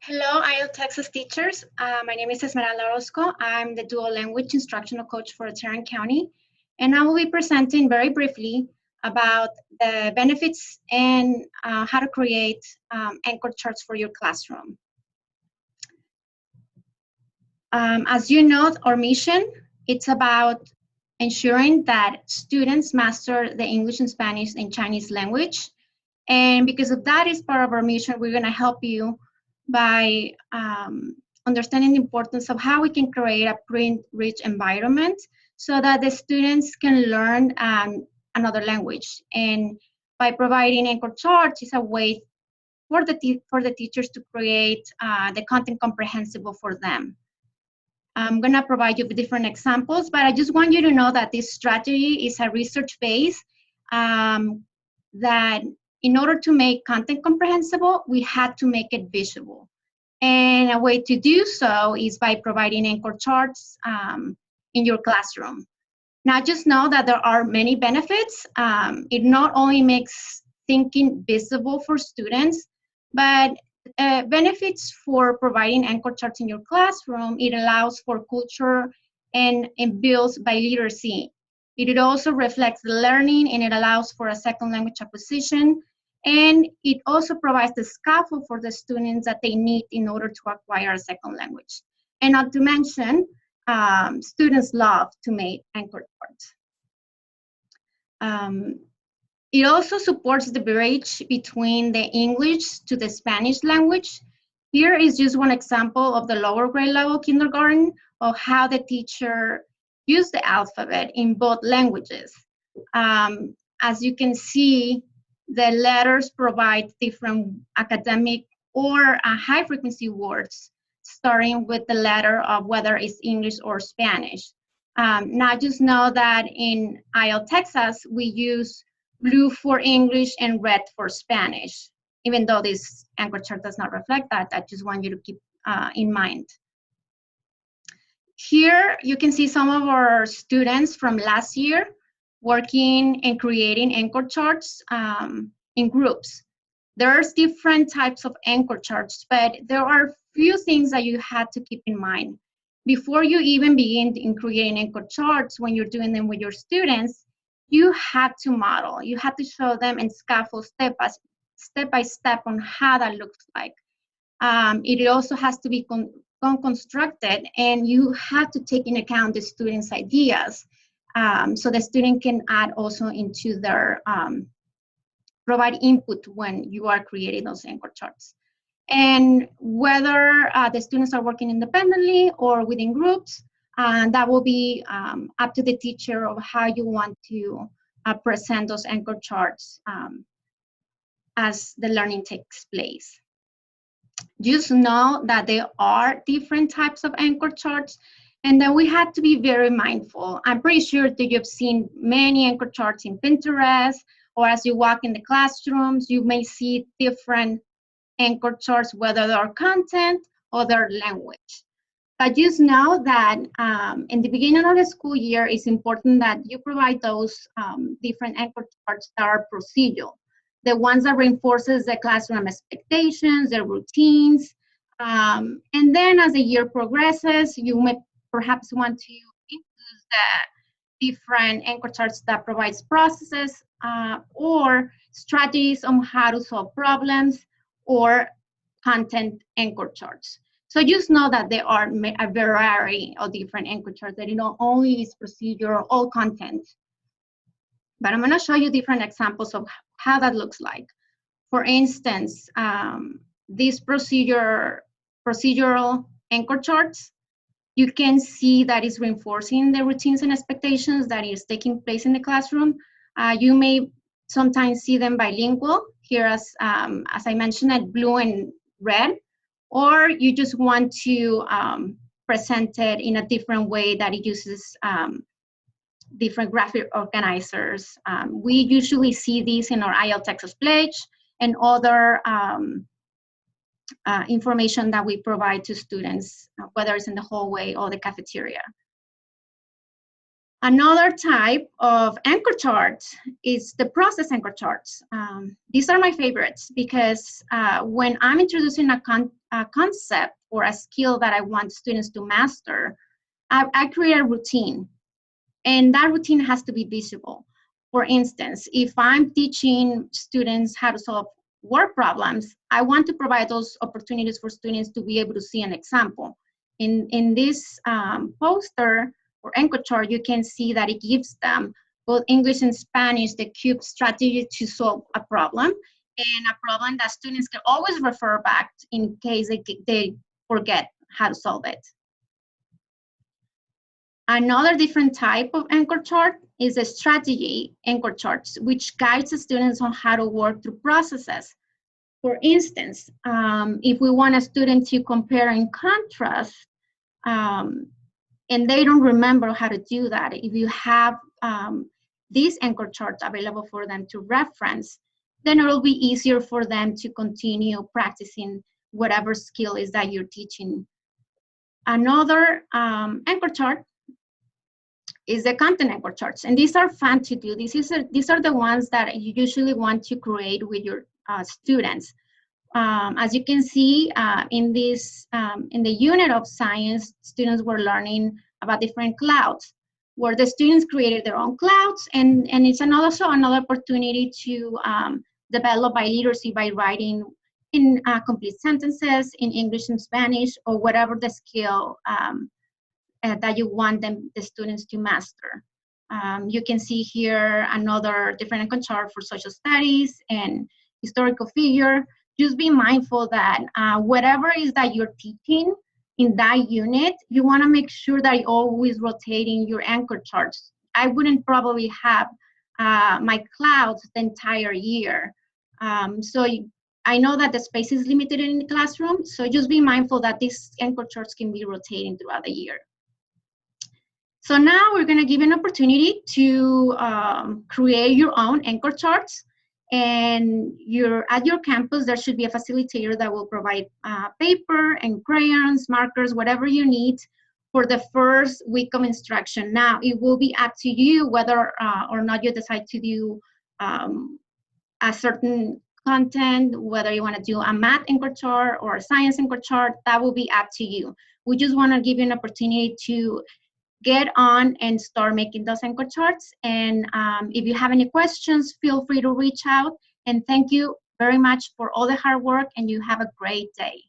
Hello, IELTS Texas teachers. My name is EOrozco. I'm the dual language instructional coach for Tarrant County, and I will be presenting very briefly about the benefits and how to create anchor charts for your classroom. As you know, our mission, it's about ensuring that students master the English and Spanish and Chinese language. And because of that is part of our mission, we're going to help you by understanding the importance of how we can create a print-rich environment so that the students can learn another language. And by providing anchor charts is a way for the teachers to create the content comprehensible for them. I'm going to provide you with different examples, but I just want you to know that this strategy is a research base that in order to make content comprehensible, we had to make it visual. And a way to do so is by providing anchor charts in your classroom. Now, just know that there are many benefits. It not only makes thinking visible for students, but benefits for providing anchor charts in your classroom. It allows for culture and builds biliteracy. It also reflects the learning, and it allows for a second language acquisition. And it also provides the scaffold for the students that they need in order to acquire a second language. And not to mention, students love to make anchor charts. It also supports the bridge between the English to the Spanish language. Here is just one example of the lower grade level kindergarten of how the teacher used the alphabet in both languages. As you can see, the letters provide different academic or high frequency words, starting with the letter of whether it's English or Spanish. Now just know that in IELTS Texas, we use blue for English and red for Spanish. Even though this anchor chart does not reflect that, I just want you to keep in mind. Here you can see some of our students from last year working and creating anchor charts in groups. There's different types of anchor charts, but there are few things that you had to keep in mind. Before you even begin in creating anchor charts, when you're doing them with your students, you have to model. You have to show them and scaffold step by step on how that looks like. It also has to be constructed, and you have to take into account the students' ideas. So the student can add also into their, provide input when you are creating those anchor charts. And whether the students are working independently or within groups, that will be up to the teacher of how you want to present those anchor charts as the learning takes place. Just know that there are different types of anchor charts, and then we had to be very mindful. I'm pretty sure that you've seen many anchor charts in Pinterest, or as you walk in the classrooms, you may see different anchor charts, whether they're content or their language. But just know that in the beginning of the school year, it's important that you provide those different anchor charts that are procedural. The ones that reinforces the classroom expectations, the routines. And then as the year progresses, you may perhaps want to introduce the different anchor charts that provides processes or strategies on how to solve problems or content anchor charts. So just know that there are a variety of different anchor charts, that it not only is procedural or content. But I'm going to show you different examples of how that looks like. For instance, these procedural anchor charts, you can see that is reinforcing the routines and expectations that is taking place in the classroom. You may sometimes see them bilingual, here as I mentioned, at blue and red, or you just want to present it in a different way that it uses different graphic organizers. We usually see these in our IELTS Texas pledge and other information that we provide to students, whether it's in the hallway or the cafeteria. Another type of anchor chart is the process anchor charts. These are my favorites because when I'm introducing a concept or a skill that I want students to master, I create a routine, and that routine has to be visible. For instance, if I'm teaching students how to solve word problems, I want to provide those opportunities for students to be able to see an example. In this poster or anchor chart, you can see that it gives them both English and Spanish, the CUBE strategy to solve a problem, and a problem that students can always refer back in case they forget how to solve it. Another different type of anchor chart is a strategy anchor charts, which guides the students on how to work through processes. For instance, if we want a student to compare and contrast, and they don't remember how to do that, if you have these anchor charts available for them to reference, then it'll be easier for them to continue practicing whatever skill is that you're teaching. Another anchor chart is the content anchor charts, and these are fun to do. These are the ones that you usually want to create with your students. As you can see in this, in the unit of science, students were learning about different clouds, where the students created their own clouds, and it's also another opportunity to develop biliteracy by writing in complete sentences in English and Spanish, or whatever the skill that you want the students to master. You can see here another different anchor chart for social studies and historical figure. Just be mindful that whatever is that you're teaching in that unit, you want to make sure that you're always rotating your anchor charts. I wouldn't probably have my clouds the entire year. I know that the space is limited in the classroom, so just be mindful that these anchor charts can be rotating throughout the year. So now we're going to give you an opportunity to create your own anchor charts. And at your campus, there should be a facilitator that will provide paper and crayons, markers, whatever you need for the first week of instruction. Now, it will be up to you whether or not you decide to do a certain content, whether you want to do a math anchor chart or a science anchor chart. That will be up to you. We just want to give you an opportunity to get on and start making those anchor charts. And if you have any questions, feel free to reach out. And thank you very much for all the hard work, and you have a great day.